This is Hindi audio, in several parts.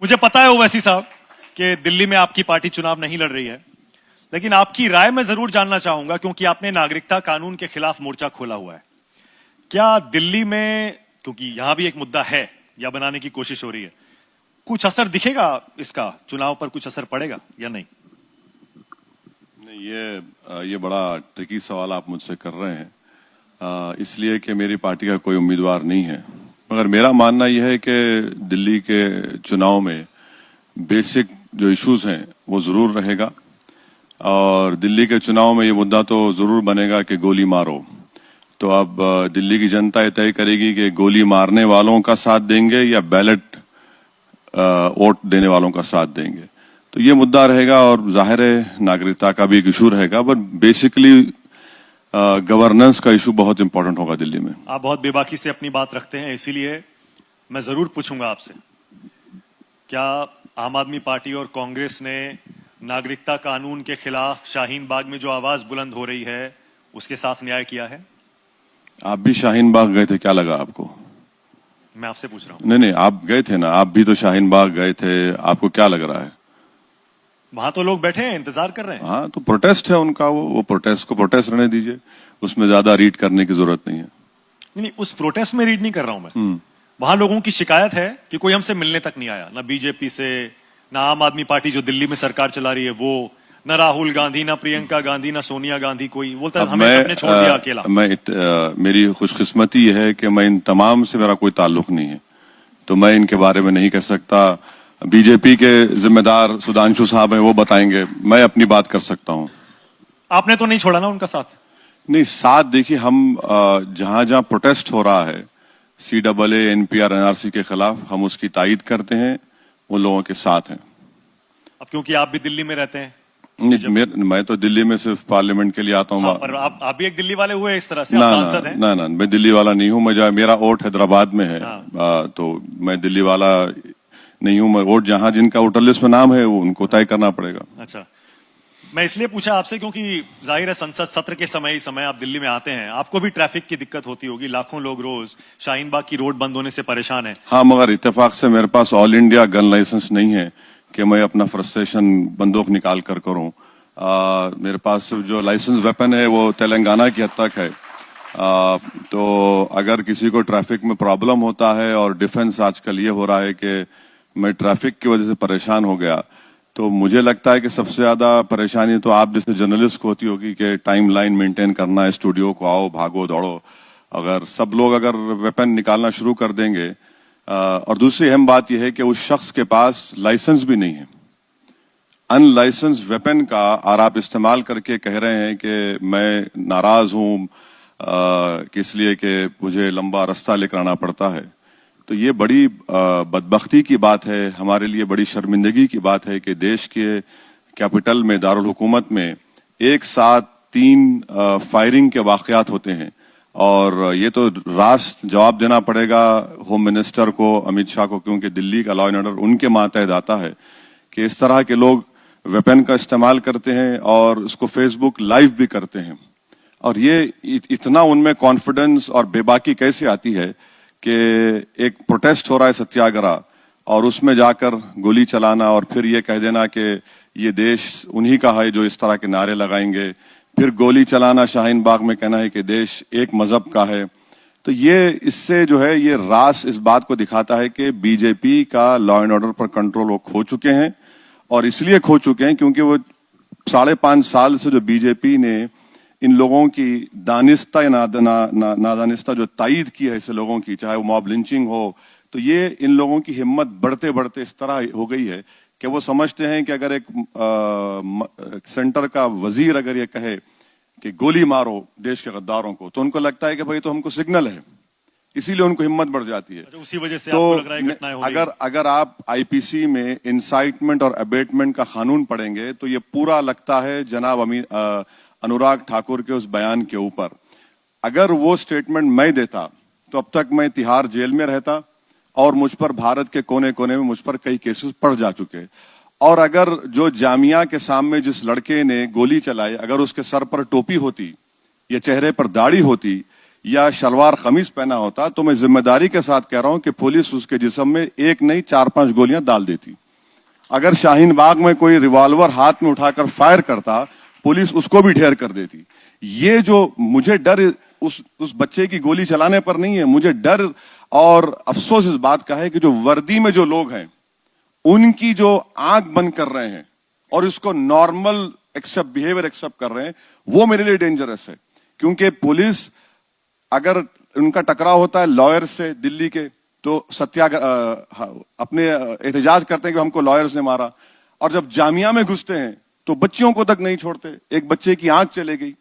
मुझे पता है ओवैसी साहब कि दिल्ली में आपकी पार्टी चुनाव नहीं लड़ रही है, लेकिन आपकी राय मैं जरूर जानना चाहूंगा क्योंकि आपने नागरिकता कानून के खिलाफ मोर्चा खोला हुआ है। क्या दिल्ली में, क्योंकि यहां भी एक मुद्दा है या बनाने की कोशिश हो रही है, कुछ असर दिखेगा इसका, चुनाव पर कुछ असर पड़ेगा या नहीं? नहीं, ये बड़ा ट्रिकी सवाल आप मुझसे कर रहे हैं, इसलिए कि मेरी पार्टी का कोई उम्मीदवार नहीं है। मगर मेरा मानना यह है कि दिल्ली के चुनाव में बेसिक जो इश्यूज हैं वो जरूर रहेगा और दिल्ली के चुनाव में ये मुद्दा तो जरूर बनेगा कि गोली मारो। तो अब दिल्ली की जनता ये तय करेगी कि गोली मारने वालों का साथ देंगे या बैलेट वोट देने वालों का साथ देंगे। तो ये मुद्दा रहेगा और जाहिर है नागरिकता का भी एक इशू रहेगा, बट बेसिकली गवर्नेंस का इशू बहुत इंपॉर्टेंट होगा दिल्ली में। आप बहुत बेबाकी से अपनी बात रखते हैं, इसीलिए मैं जरूर पूछूंगा आपसे, क्या आम आदमी पार्टी और कांग्रेस ने नागरिकता कानून के खिलाफ शाहीन बाग में जो आवाज बुलंद हो रही है उसके साथ न्याय किया है? आप भी शाहीन बाग गए थे, क्या लगा आपको? मैं आपसे पूछ रहा हूं। नहीं, आप गए थे ना, आप भी तो शाहीन बाग गए थे, आपको क्या लग रहा है? वहां तो लोग बैठे हैं, इंतजार कर रहे हैं। हाँ, तो प्रोटेस्ट है उनका, वो प्रोटेस्ट को प्रोटेस्ट रहने दीजिए, उसमें ज्यादा रीड करने की जरूरत नहीं है। नहीं, उस प्रोटेस्ट में रीड नहीं कर रहा हूं मैं। वहां लोगों की शिकायत है कि कोई हमसे मिलने तक नहीं आया, ना बीजेपी से, ना आम आदमी पार्टी जो दिल्ली में सरकार चला रही है वो, ना राहुल गांधी, ना प्रियंका गांधी, ना सोनिया गांधी, कोई बोलता हमें सबने छोड़ दिया अकेला। मेरी खुशकिस्मती यह है कि मैं इन तमाम से मेरा कोई ताल्लुक नहीं है, तो मैं इनके बारे में नहीं कह सकता। बीजेपी के जिम्मेदार सुधांशु साहब हैं, वो बताएंगे, मैं अपनी बात कर सकता हूं। आपने तो नहीं छोड़ा ना उनका साथ? नहीं, साथ देखिए, हम जहां जहां प्रोटेस्ट हो रहा है CAA, NPR, NRC के खिलाफ, हम उसकी तायीद करते हैं, उन लोगों के साथ हैं। अब क्योंकि आप भी दिल्ली में रहते हैं। मैं तो दिल्ली में सिर्फ पार्लियामेंट के लिए आता हूँ। हाँ, पर आप भी एक दिल्ली वाले हुए इस तरह से, आप सांसद हैं। ना, मैं दिल्ली वाला नहीं हूँ। मेरा वोट हैदराबाद में है। हाँ। तो मैं दिल्ली वाला नहीं हूँ। मैं वोट जहां जिनका वोटर लिस्ट में नाम है वो उनको तय करना पड़ेगा। अच्छा, मैं इसलिए पूछा आपसे क्योंकि जाहिर है संसद सत्र के समय आप दिल्ली में आते हैं, आपको भी ट्रैफिक की दिक्कत होती होगी। लाखों लोग रोज शाहीन बाग की रोड बंद होने से परेशान है। हाँ, मगर इत्तेफाक से मेरे पास ऑल इंडिया गन लाइसेंस नहीं है कि मैं अपना फ्रस्ट्रेशन बंदूक निकाल कर करूं। मेरे पास जो लाइसेंस वेपन है वो तेलंगाना की हद तक है। तो अगर किसी को ट्रैफिक में प्रॉब्लम होता है, और डिफेंस आजकल ये हो रहा है कि मैं ट्रैफिक की वजह से परेशान हो गया, तो मुझे लगता है कि सबसे ज्यादा परेशानी तो आप जैसे जर्नलिस्ट को होती होगी कि टाइम लाइन मेंटेन करना है, स्टूडियो को आओ, भागो दौड़ो। अगर सब लोग अगर वेपन निकालना शुरू कर देंगे, और दूसरी अहम बात यह है कि उस शख्स के पास लाइसेंस भी नहीं है, अनलाइसेंस वेपन का, और आप इस्तेमाल करके कह रहे हैं कि मैं नाराज हूं इसलिए कि मुझे लंबा रास्ता लेकर आना पड़ता है, तो ये बड़ी बदबख्ती की बात है, हमारे लिए बड़ी शर्मिंदगी की बात है कि देश के कैपिटल में, दारुल हुकूमत में एक साथ 3 फायरिंग के वाकयात होते हैं। और ये तो रास्त जवाब देना पड़ेगा होम मिनिस्टर को, अमित शाह को, क्योंकि दिल्ली का लॉ एंड ऑर्डर उनके मातहत आता है कि इस तरह के लोग वेपन का इस्तेमाल करते हैं और उसको फेसबुक लाइव भी करते हैं। और ये इतना उनमें कॉन्फिडेंस और बेबाकी कैसे आती है कि एक प्रोटेस्ट हो रहा है, सत्याग्रह, और उसमें जाकर गोली चलाना और फिर ये कह देना कि ये देश उन्हीं का है जो इस तरह के नारे लगाएंगे, फिर गोली चलाना शाहीन बाग में, कहना है कि देश एक मजहब का है। तो ये इससे जो है ये रास इस बात को दिखाता है कि बीजेपी का लॉ एंड ऑर्डर पर कंट्रोल वो खो चुके हैं, और इसलिए खो चुके हैं क्योंकि वो 5.5 साल से जो बीजेपी ने इन लोगों की दानिस्ता या नादानिस्ता जो तायीद की है ऐसे लोगों की, चाहे वो मॉब लिंचिंग हो, तो ये इन लोगों की हिम्मत बढ़ते बढ़ते इस तरह हो गई है कि वो समझते हैं कि अगर एक सेंटर का वजीर अगर ये कहे कि गोली मारो देश के गद्दारों को, तो उनको लगता है कि भाई तो हमको सिग्नल है, इसीलिए उनको हिम्मत बढ़ जाती है। उसी वजह से तो आपको लग रहा है घटनाएं हो रही हैं। अगर आप IPC में इंसाइटमेंट और अबेटमेंट का कानून पढ़ेंगे तो ये पूरा लगता है जनाब अनुराग ठाकुर के उस बयान के ऊपर। अगर वो स्टेटमेंट मैं देता तो अब तक मैं तिहाड़ जेल में रहता, और मुझ पर भारत के कोने कोने में मुझ पर कई केसेस पड़ जा चुके। और अगर जो जामिया के सामने जिस लड़के ने गोली चलाई, अगर उसके सर पर टोपी होती या चेहरे पर दाढ़ी होती या शलवार कमीज पहना होता तो मैं जिम्मेदारी के साथ कह रहा हूं कि पुलिस उसके जिस्म में एक नहीं 4-5 गोलियां डाल देती। अगर शाहीन बाग में कोई रिवॉल्वर हाथ में उठाकर फायर करता, पुलिस उसको भी ढेर कर देती। ये जो मुझे डर उस बच्चे की गोली चलाने पर नहीं है, मुझे डर और अफसोस इस बात का है कि जो वर्दी में जो लोग हैं उनकी जो आंख बंद कर रहे हैं और इसको नॉर्मल बिहेवियर एक्सेप्ट कर रहे हैं, वो मेरे लिए डेंजरस है। क्योंकि पुलिस अगर उनका टकराव होता है लॉयर से दिल्ली के, तो सत्याग्रह अपने एहतजाज करते हैं कि हमको लॉयर्स ने मारा, और जब जामिया में घुसते हैं तो बच्चियों को तक नहीं छोड़ते। एक बच्चे की आंख चले गई।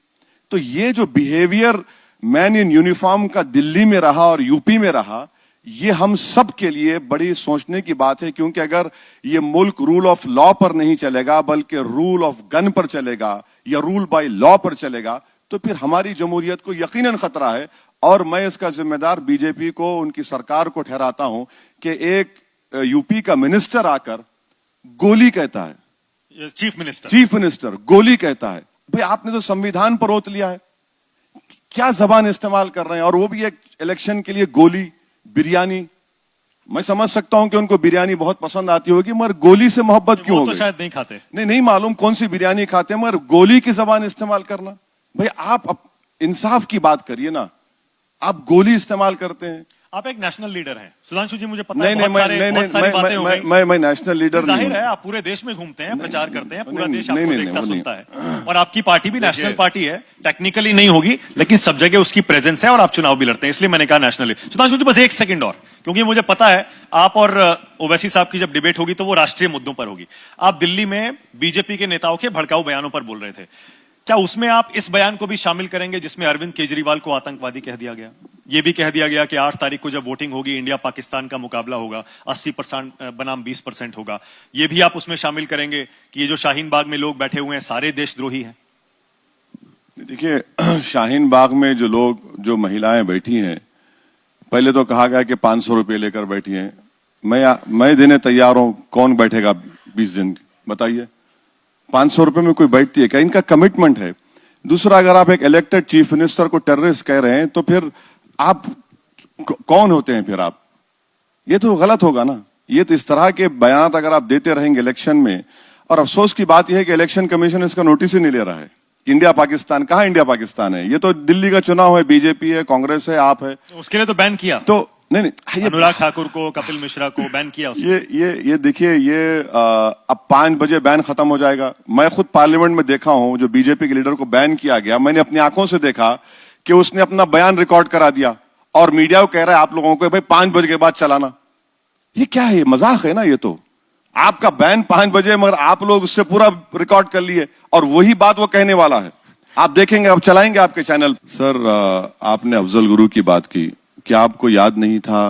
तो ये जो बिहेवियर मैन इन यूनिफॉर्म का दिल्ली में रहा और यूपी में रहा, ये हम सब के लिए बड़ी सोचने की बात है। क्योंकि अगर ये मुल्क रूल ऑफ लॉ पर नहीं चलेगा बल्कि रूल ऑफ गन पर चलेगा या रूल बाय लॉ पर चलेगा, तो फिर हमारी जमहूरियत को यकीनन खतरा है। और मैं इसका जिम्मेदार बीजेपी को, उनकी सरकार को ठहराता हूं कि एक यूपी का मिनिस्टर आकर गोली कहता है, चीफ मिनिस्टर गोली कहता है। भाई आपने तो संविधान पर रोक लिया है, क्या जबान इस्तेमाल कर रहे हैं? और वो भी एक इलेक्शन के लिए गोली, बिरयानी। मैं समझ सकता हूं कि उनको बिरयानी बहुत पसंद आती होगी, मगर गोली से मोहब्बत क्यों हो गई? तो शायद नहीं खाते। नहीं मालूम कौन सी बिरयानी खाते हैं, मगर गोली की जबान इस्तेमाल करना। भाई आप इंसाफ की बात करिए ना, आप गोली इस्तेमाल करते हैं। आप एक नेशनल लीडर हैं सुधांशु जी, मुझे पता नहीं, है बहुत सारी बातें हो गई। मैं नेशनल लीडर नहीं हूं। जाहिर है आप पूरे देश में घूमते हैं, प्रचार करते हैं, पूरा देश आपको देखता सुनता है, और आपकी पार्टी भी नेशनल पार्टी है। टेक्निकली नहीं होगी लेकिन सब जगह उसकी प्रेजेंस है और आप चुनाव भी लड़ते हैं, इसलिए मैंने कहा नेशनल। सुधांशु जी बस एक सेकंड और, क्योंकि मुझे पता है आप और ओवैसी साहब की जब डिबेट होगी तो वो राष्ट्रीय मुद्दों पर होगी। आप दिल्ली में बीजेपी के नेताओं के भड़काऊ बयानों पर बोल रहे थे, क्या उसमें आप इस बयान को भी शामिल करेंगे जिसमें अरविंद केजरीवाल को आतंकवादी कह दिया गया? यह भी कह दिया गया कि 8 तारीख को जब वोटिंग होगी इंडिया पाकिस्तान का मुकाबला होगा, 80% बनाम 20% होगा। यह भी आप उसमें शामिल करेंगे कि ये जो शाहीन बाग में लोग बैठे हुए हैं सारे देशद्रोही हैं? देखिए, शाहीन बाग में जो लोग, जो महिलाएं बैठी हैं, पहले तो कहा गया कि 500 रुपये लेकर बैठी हैं। मैं देने तैयार हूं। कौन बैठेगा 20 दिन? बताइए, 500 रुपए में कोई बैठती है क्या? इनका कमिटमेंट है। दूसरा, अगर आप एक इलेक्टेड चीफ मिनिस्टर को टेररिस्ट कह रहे हैं तो फिर आप कौन होते हैं? फिर आप, ये तो गलत होगा ना। ये तो इस तरह के बयान अगर आप देते रहेंगे इलेक्शन में, और अफसोस की बात यह है कि इलेक्शन कमीशन इसका नोटिस ही नहीं ले रहा है। इंडिया पाकिस्तान, कहां इंडिया पाकिस्तान है? ये तो दिल्ली का चुनाव है, बीजेपी है, कांग्रेस है, आप है। उसके लिए तो बैन किया। तो नहीं, अनुराग ठाकुर को, कपिल मिश्रा को बैन किया उसने। ये देखिए, ये अब 5 बजे बैन खत्म हो जाएगा। मैं खुद पार्लियामेंट में देखा हूं, जो बीजेपी के लीडर को बैन किया गया, मैंने अपनी आंखों से देखा कि उसने अपना बयान रिकॉर्ड करा दिया और मीडिया को कह रहा है आप लोगों को भाई 5 बजे के बाद चलाना। ये क्या है? मजाक है ना ये तो। आपका बैन 5 बजे, मगर आप लोग उससे पूरा रिकॉर्ड कर लिए और वही बात वो कहने वाला है। आप देखेंगे, अब चलाएंगे आपके चैनल। सर, आपने अफजल गुरु की बात की। क्या आपको याद नहीं था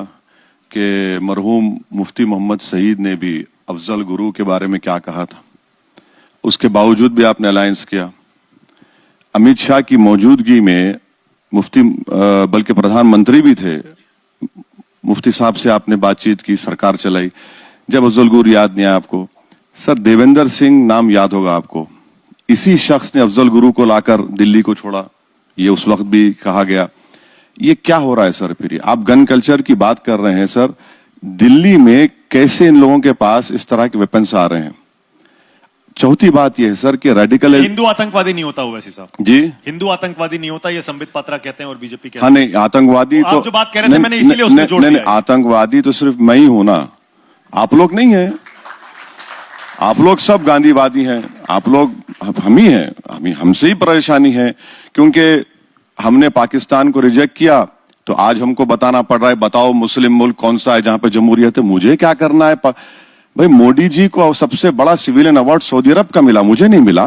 कि मरहूम मुफ्ती मोहम्मद सईद ने भी अफजल गुरु के बारे में क्या कहा था? उसके बावजूद भी आपने अलायंस किया। अमित शाह की मौजूदगी में मुफ्ती, बल्कि प्रधानमंत्री भी थे, मुफ्ती साहब से आपने बातचीत की, सरकार चलाई। जब अफजल गुरु याद नहीं आया आपको? सर, देवेंद्र सिंह नाम याद होगा आपको। इसी शख्स ने अफजल गुरु को लाकर दिल्ली को छोड़ा, ये उस वक्त भी कहा गया। ये क्या हो रहा है सर? फिर आप गन कल्चर की बात कर रहे हैं सर। दिल्ली में कैसे इन लोगों के पास इस तरह के वेपन्स आ रहे हैं? चौथी बात यह है सर कि रेडिकल, हिंदू आतंकवादी नहीं होता वैसे साहब जी, हिंदू आतंकवादी नहीं होता, ये संबित पात्रा कहते हैं और बीजेपी कहते हैं। हाँ नहीं, आतंकवादी तो आप जो बात कह रहे थे मैंने इसीलिए उसमें जोड़ दिया। आतंकवादी तो सिर्फ मैं ही हूं ना, आप लोग नहीं है। आप लोग सब गांधीवादी हैं, आप लोग, हम ही हैं। हमसे ही परेशानी है क्योंकि हमने पाकिस्तान को रिजेक्ट किया, तो आज हमको बताना पड़ रहा है बताओ मुस्लिम मुल्क कौन सा है जहां पे जमहूरियत है। मुझे क्या करना है? भाई मोदी जी को सबसे बड़ा सिविलियन अवार्ड सऊदी अरब का मिला, मुझे नहीं मिला।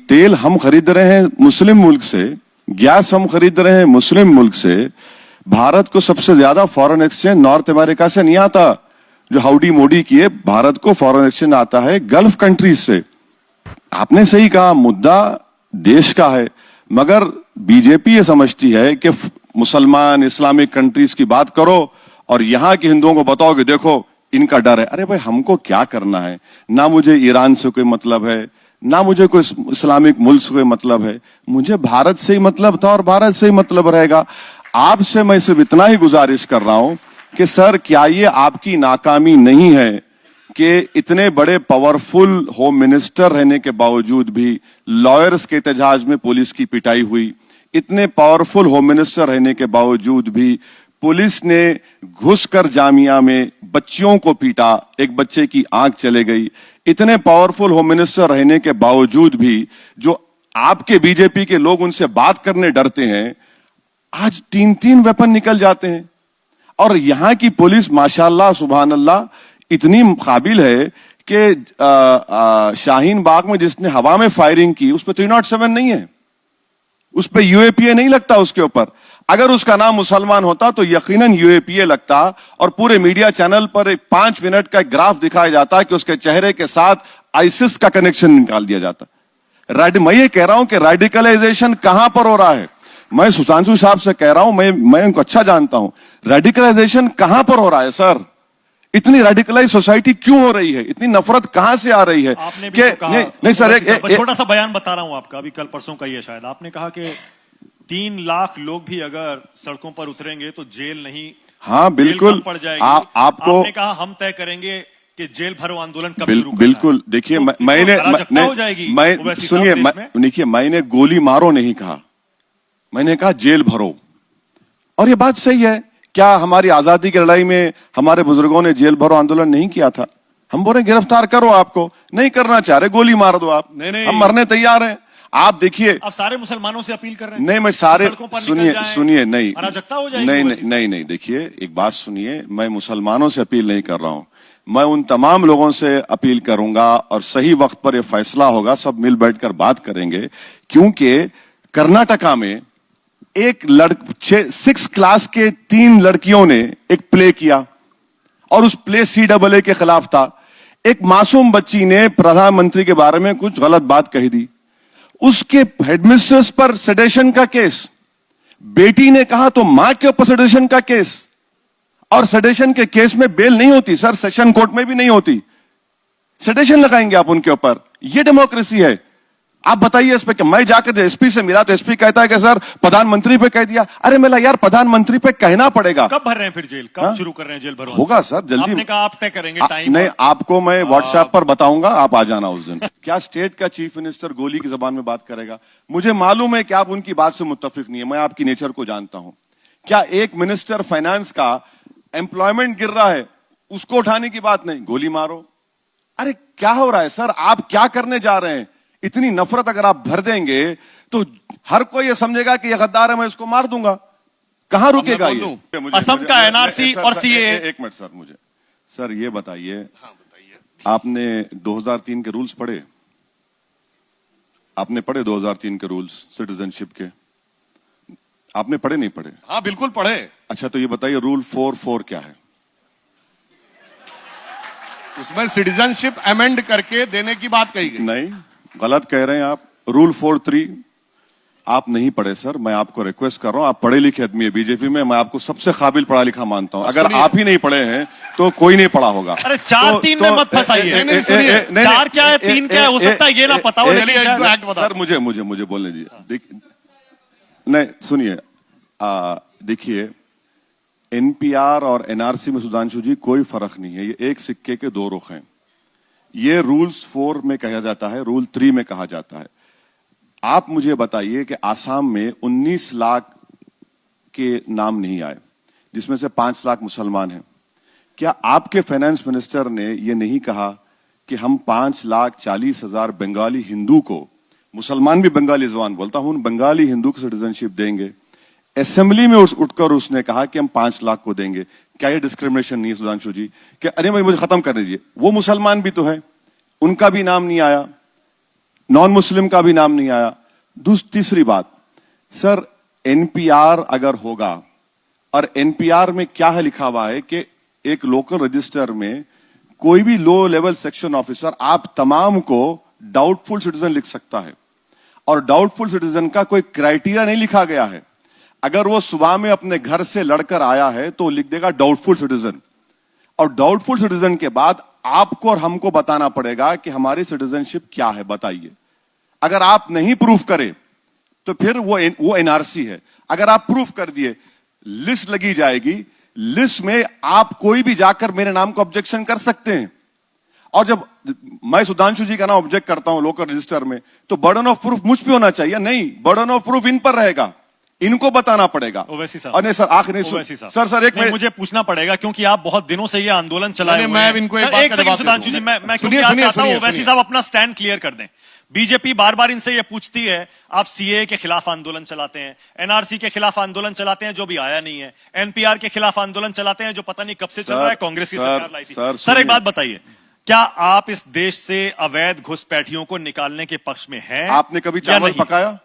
तेल हम खरीद रहे हैं मुस्लिम मुल्क से, गैस हम खरीद रहे हैं मुस्लिम मुल्क से। भारत को सबसे ज्यादा फॉरेन एक्सचेंज नॉर्थ अमेरिका से नहीं आता, जो हाउडी मोदी किए। भारत को फॉरेन एक्सचेंज आता है गल्फ कंट्रीज से। आपने सही कहा, मुद्दा देश का है, मगर बीजेपी ये समझती है कि मुसलमान इस्लामिक कंट्रीज की बात करो और यहां के हिंदुओं को बताओ कि देखो इनका डर है। अरे भाई, हमको क्या करना है? ना मुझे ईरान से कोई मतलब है, ना मुझे कोई इस्लामिक मुल्क से कोई मतलब है, मुझे भारत से ही मतलब था और भारत से ही मतलब रहेगा। आपसे मैं सिर्फ इतना ही गुजारिश कर रहा हूं कि सर, क्या ये आपकी नाकामी नहीं है कि इतने बड़े पावरफुल होम मिनिस्टर रहने के बावजूद भी लॉयर्स के एहतजाज में पुलिस की पिटाई हुई, इतने पावरफुल होम मिनिस्टर रहने के बावजूद भी पुलिस ने घुसकर जामिया में बच्चियों को पीटा, एक बच्चे की आंख चले गई, इतने पावरफुल होम मिनिस्टर रहने के बावजूद भी जो आपके बीजेपी के लोग उनसे बात करने डरते हैं, आज 3-3 वेपन निकल जाते हैं। और यहां की पुलिस माशाल्लाह सुभान अल्लाह इतनी काबिल है कि शाहीन बाग में जिसने हवा में फायरिंग की उस पर 307 नहीं है, उस पर यूएपीए नहीं लगता उसके ऊपर। अगर उसका नाम मुसलमान होता तो यकीनन यूएपीए लगता और पूरे मीडिया चैनल पर एक 5 मिनट का एक ग्राफ दिखाया जाता कि उसके चेहरे के साथ आईसिस का कनेक्शन निकाल दिया जाता। मैं ये कह रहा हूं कि रेडिकलाइजेशन कहां पर हो रहा है। मैं सुशांशु साहब से कह रहा हूं, मैं उनको अच्छा जानता हूं, रेडिकलाइजेशन कहां पर हो रहा है सर? इतनी रेडिकलाइज सोसाइटी क्यों हो रही है? इतनी नफरत कहां से आ रही है? आपने भी तो कहा, नहीं सर, एक छोटा सा बयान बता रहा हूं आपका, अभी कल परसों का ये शायद आपने कहा कि 3 लाख लोग भी अगर सड़कों पर उतरेंगे तो जेल नहीं, हाँ बिल्कुल, जेल कम पड़ जाएगी। आपको आपने कहा हम तय करेंगे कि जेल भरो आंदोलन कब शुरू करना है। बिल्कुल, देखिए तो मैंने सुनिए, देखिए मैंने गोली मारो नहीं कहा, मैंने कहा जेल भरो। और ये बात सही है। क्या हमारी आजादी की लड़ाई में हमारे बुजुर्गों ने जेल भरो आंदोलन नहीं किया था? हम बोले गिरफ्तार करो, आपको नहीं करना चाह रहे गोली मार दो आप, नहीं, हम मरने तैयार हैं। आप देखिए, अब सारे मुसलमानों से अपील कर रहे हैं। नहीं, मैं सारे सुनिए नहीं, अराजकता हो जाएगी। नहीं, देखिए एक बात सुनिए, मैं मुसलमानों से अपील नहीं कर रहा हूं, मैं उन तमाम लोगों से अपील करूंगा और सही वक्त पर यह फैसला होगा, सब मिल बैठकर बात करेंगे। क्योंकि कर्नाटका में एक 6 क्लास के 3 लड़कियों ने एक प्ले किया और उस प्ले CAA के खिलाफ था। एक मासूम बच्ची ने प्रधानमंत्री के बारे में कुछ गलत बात कही दी, उसके हेडमिस्ट्रेस पर सेडेशन का केस, बेटी ने कहा तो मां के ऊपर सेडेशन का केस, और सेडेशन के केस में बेल नहीं होती सर, सेशन कोर्ट में भी नहीं होती, सेडेशन लगाएंगे आप उनके ऊपर। ये डेमोक्रेसी है? आप बताइए इस पे। कि मैं जाकर एसपी से मिला तो एसपी कहता है कि सर प्रधानमंत्री पे कह दिया। अरे मेरा यार, प्रधानमंत्री पे कहना पड़ेगा। कब भर रहे हैं फिर जेल? कब शुरू कर रहे हैं जेल भरवाना? होगा सर जल्दी। आपने कहा आप तय करेंगे टाइम। नहीं, आपको मैं व्हाट्सएप पर बताऊंगा, आप आ जाना उस दिन। क्या स्टेट का चीफ मिनिस्टर गोली की जबान में बात करेगा? मुझे मालूम है कि आप उनकी बात से मुत्तफिक नहीं है, मैं आपकी नेचर को जानता हूं। क्या एक मिनिस्टर फाइनेंस का एम्प्लॉयमेंट गिर रहा है, उसको उठाने की बात नहीं, गोली मारो? अरे क्या हो रहा है सर? आप क्या करने जा रहे हैं? इतनी नफरत अगर आप भर देंगे तो हर कोई ये समझेगा कि ये गद्दार है, मैं इसको मार दूंगा। कहां रुकेगा ये? असम का एनआरसी और सीए। एक मिनट सर, मुझे सर ये बताइए, आपने 2003 के रूल्स पढ़े? आपने पढ़े 2003 के रूल्स सिटीजनशिप के? आपने पढ़े नहीं पढ़े? हाँ बिल्कुल पढ़े। अच्छा, तो ये बताइए रूल 4 क्या है? उसमें सिटीजनशिप अमेंड करके देने की बात कही गई। नहीं, गलत कह रहे हैं आप। रूल 4.3 आप नहीं पढ़े सर, मैं आपको रिक्वेस्ट कर रहा हूं, आप पढ़े लिखे आदमी है बीजेपी में, मैं आपको सबसे काबिल पढ़ा लिखा मानता हूं। अगर आप ही नहीं पढ़े हैं तो कोई नहीं पढ़ा होगा। अरे 4-3 में मत फंसाइए। 4 क्या है 3 क्या है, हो सकता है ये ना पता हो। सर मुझे बोलने दीजिए। नहीं सुनिए, देखिए एनपीआर और एनआरसी में सुधांशु जी कोई फर्क नहीं है, ये एक सिक्के के 2 रुख हैं। ये रूल्स 4 में कहा जाता है, रूल 3 में कहा जाता है। आप मुझे बताइए कि आसाम में 19 लाख के नाम नहीं आए, जिसमें से 5 लाख मुसलमान हैं। क्या आपके फाइनेंस मिनिस्टर ने यह नहीं कहा कि हम 5,40,000 बंगाली हिंदू को, मुसलमान भी बंगाली जबान बोलता हूं, बंगाली हिंदू को सिटीजनशिप देंगे? असेंबली में उठकर उसने कहा कि हम 5 लाख को देंगे। क्या ये डिस्क्रिमिनेशन नहीं है सुधांशु जी? क्या? अरे भाई मुझे खत्म कर दीजिए। वो मुसलमान भी तो है, उनका भी नाम नहीं आया, नॉन मुस्लिम का भी नाम नहीं आया। तीसरी बात सर, एनपीआर अगर होगा, और एनपीआर में क्या है लिखा हुआ है कि एक लोकल रजिस्टर में कोई भी लो लेवल सेक्शन ऑफिसर आप तमाम को डाउटफुल सिटीजन लिख सकता है, और डाउटफुल सिटीजन का कोई क्राइटेरिया नहीं लिखा गया है। अगर वो सुबह में अपने घर से लड़कर आया है तो लिख देगा डाउटफुल सिटीजन, और डाउटफुल सिटीजन के बाद आपको और हमको बताना पड़ेगा कि हमारी सिटीजनशिप क्या है, बताइए। अगर आप नहीं प्रूफ करें तो फिर वो एनआरसी है। अगर आप प्रूफ कर दिए, लिस्ट लगी जाएगी, लिस्ट में आप कोई भी जाकर मेरे नाम को ऑब्जेक्शन कर सकते हैं। और जब मैं सुधांशु जी का नाम ऑब्जेक्ट करता हूं लोकल रजिस्टर में, तो बर्डन ऑफ प्रूफ मुझ पे होना चाहिए। नहीं, बर्डन ऑफ प्रूफ इन पर रहेगा, इनको बताना पड़ेगा। ओवैसी साहब, नहीं सर, आखिरी सर एक मिनट मुझे पूछना पड़ेगा, क्योंकि आप बहुत दिनों से ये आंदोलन चलाए हुए हैं। इनको सर, एक सेकंड सुधांशु जी, मैं क्योंकि आज चाहता हूं ओवैसी साहब अपना स्टैंड क्लियर कर दें। बीजेपी बार बार इनसे ये पूछती है, आप सीए के खिलाफ आंदोलन चलाते हैं, एनआरसी के खिलाफ आंदोलन चलाते हैं जो भी आया नहीं है, एनपीआर के खिलाफ आंदोलन चलाते हैं जो पता नहीं कब से चल रहा है, कांग्रेस की सरकार लाई थी। सर एक बात बताइए, क्या आप इस देश से अवैध घुसपैठियों को निकालने के पक्ष में हैं? आपने कभी चावल पकाया?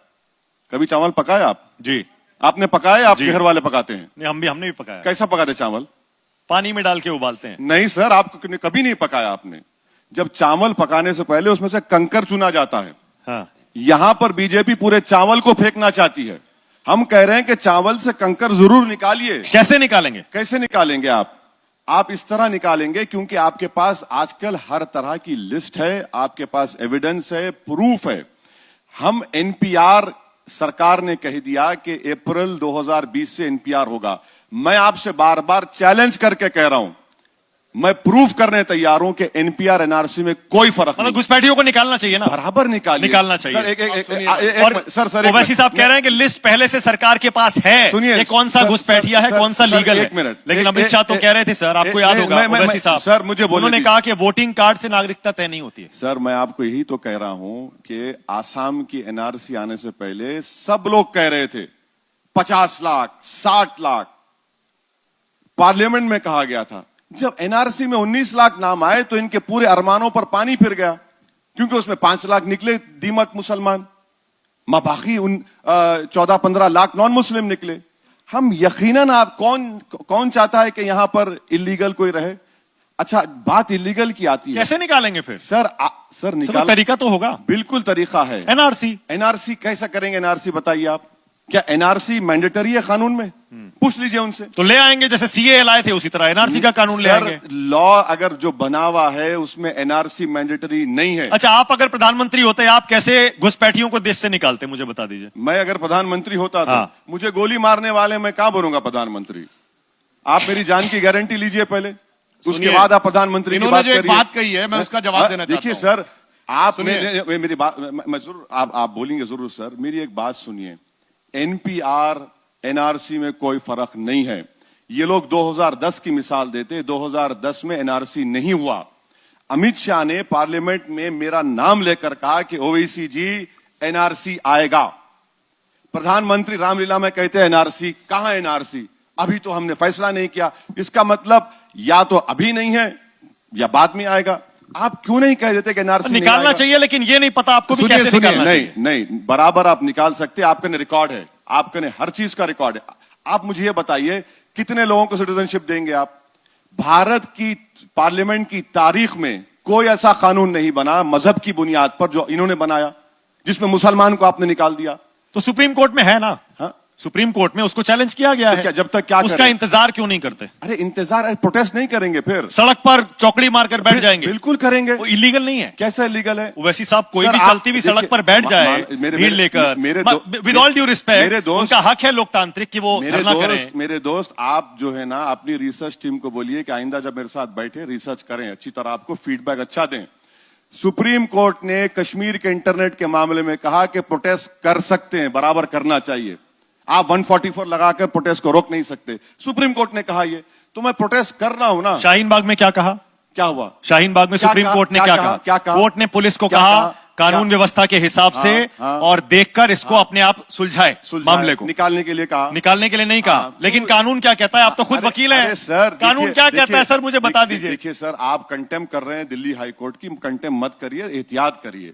कभी चावल पकाया आप? जी। आपने पकाया? आपके घर वाले पकाते हैं? नहीं, हमने भी पकाया। कैसा पकाते चावल? पानी में डाल के उबालते हैं। नहीं सर, आपको कभी नहीं पकाया आपने। जब चावल पकाने से पहले उसमें से कंकर चुना जाता है। हाँ। यहां पर बीजेपी पूरे चावल को फेंकना चाहती है। हम कह रहे हैं कि चावल से कंकर जरूर निकालिए। कैसे निकालेंगे? कैसे निकालेंगे आप इस तरह निकालेंगे क्योंकि आपके पास आजकल हर तरह की लिस्ट है, आपके पास एविडेंस है, प्रूफ है। हम एनपीआर, सरकार ने कह दिया कि अप्रैल 2020 से एनपीआर होगा। मैं आपसे बार बार चैलेंज करके कह रहा हूं, मैं प्रूफ करने तैयार हूं कि एनपीआर एनआरसी में कोई फर्क नहीं। घुसपैठियों को निकालना चाहिए ना? बराबर निकालना चाहिए। सर ओवैसी साहब कह रहे हैं कि लिस्ट पहले से सरकार के पास है। सुनिए, ये कौन सा घुसपैठिया है, कौन सा लीगल है। लेकिन अमित शाह तो कह रहे थे सर, आपको याद होगा ओवैसी साहब, सर मुझे उन्होंने कहा कि वोटिंग कार्ड से नागरिकता तय नहीं होती है। सर मैं आपको यही तो कह रहा हूं कि आसाम की एनआरसी आने से पहले सब लोग कह रहे थे 50 लाख 60 लाख पार्लियामेंट में कहा गया था। जब एनआरसी में 19 लाख नाम आए तो इनके पूरे अरमानों पर पानी फिर गया, क्योंकि उसमें 5 लाख निकले दीमक मुसलमान, बाकी 14-15 लाख नॉन मुस्लिम निकले। हम यकीनन, आप कौन चाहता है कि यहां पर इलीगल कोई रहे? अच्छा, बात इलीगल की आती है, कैसे निकालेंगे फिर? सर निकाल, तरीका तो होगा। बिल्कुल तरीका है। एनआरसी कैसा करेंगे? एनआरसी बताइए आप। क्या एनआरसी मैंडेटरी है कानून में? पूछ लीजिए उनसे। तो ले आएंगे, जैसे सीए लाए थे उसी तरह एनआरसी का कानून ले आएंगे। लॉ अगर जो बना हुआ है उसमें एनआरसी मैंडेटरी नहीं है। अच्छा, आप अगर प्रधानमंत्री होते, आप कैसे घुसपैठियों को देश से निकालते, मुझे बता दीजिए। मैं अगर प्रधानमंत्री होता तो मुझे गोली मारने वाले मैं कहां बनूंगा प्रधानमंत्री? आप मेरी जान की गारंटी लीजिए पहले, उसके बाद आप प्रधानमंत्री की बात करिए। बात कही है, मैं उसका जवाब देना चाहता हूं। देखिए सर, आप मेरी बात, मैं जरूर, आप बोलेंगे जरूर सर, मेरी एक बात सुनिए। एनपीआर एनआरसी में कोई फर्क नहीं है। ये लोग 2010 की मिसाल देते, 2010 में एनआरसी नहीं हुआ। अमित शाह ने पार्लियामेंट में मेरा नाम लेकर कहा कि ओवैसी जी एनआरसी आएगा। प्रधानमंत्री रामलीला में कहते हैं एनआरसी, कहां एनआरसी? अभी तो हमने फैसला नहीं किया। इसका मतलब या तो अभी नहीं है या बाद में आएगा। आप क्यों नहीं कह देते कि एनआरसी निकालना चाहिए, लेकिन ये नहीं पता आपको भी कैसे निकालना चाहिए? नहीं, बराबर आप निकाल सकते हैं। आपके रिकॉर्ड है, आपके हर चीज का रिकॉर्ड है। आप मुझे ये बताइए, कितने लोगों को सिटीजनशिप देंगे आप? भारत की पार्लियामेंट की तारीख में कोई ऐसा कानून नहीं बना मजहब की बुनियाद पर जो इन्होंने बनाया, जिसमें मुसलमान को आपने निकाल दिया। तो सुप्रीम कोर्ट में है ना? हाँ? सुप्रीम कोर्ट में उसको चैलेंज किया गया है। जब तक क्या उसका इंतजार क्यों नहीं करते? अरे इंतजार, प्रोटेस्ट नहीं करेंगे, फिर सड़क पर चौकड़ी मारकर बैठ जाएंगे। बिल्कुल करेंगे। वो इलीगल नहीं है। कैसा इलीगल है? वैसे साहब, कोई भी चलती हुई सड़क पर बैठ जाए भीड़ लेकर, विद ऑल ड्यू रिस्पेक्ट, उनका हक है लोकतांत्रिक कि वो धरना करें। मेरे दोस्त, आप जो है ना अपनी रिसर्च टीम को बोलिए कि आइंदा जब मेरे साथ बैठे रिसर्च करें, अच्छी तरह आपको फीडबैक अच्छा दें। सुप्रीम कोर्ट ने कश्मीर के इंटरनेट के मामले में कहा कि प्रोटेस्ट कर सकते हैं, बराबर करना चाहिए। आप 144 लगाकर प्रोटेस्ट को रोक नहीं सकते। सुप्रीम कोर्ट ने कहा ये, तो मैं प्रोटेस्ट कर रहा हूं ना। शाहीन बाग में क्या कहा? क्या हुआ शाहीन बाग में? सुप्रीम कोर्ट ने क्या कहा? कोर्ट ने पुलिस को कहा कानून व्यवस्था के हिसाब से और देखकर इसको अपने आप सुलझाए मामले को। निकालने के लिए कहा, निकालने के लिए नहीं कहा। लेकिन कानून क्या कहता है? आप तो खुद वकील हैं सर। कानून क्या कहता है सर, मुझे बता दीजिए। देखिए सर, आप कंटेम्प्ट कर रहे हैं दिल्ली हाई कोर्ट की, कंटेम्प्ट मत करिए, एहतियात करिए।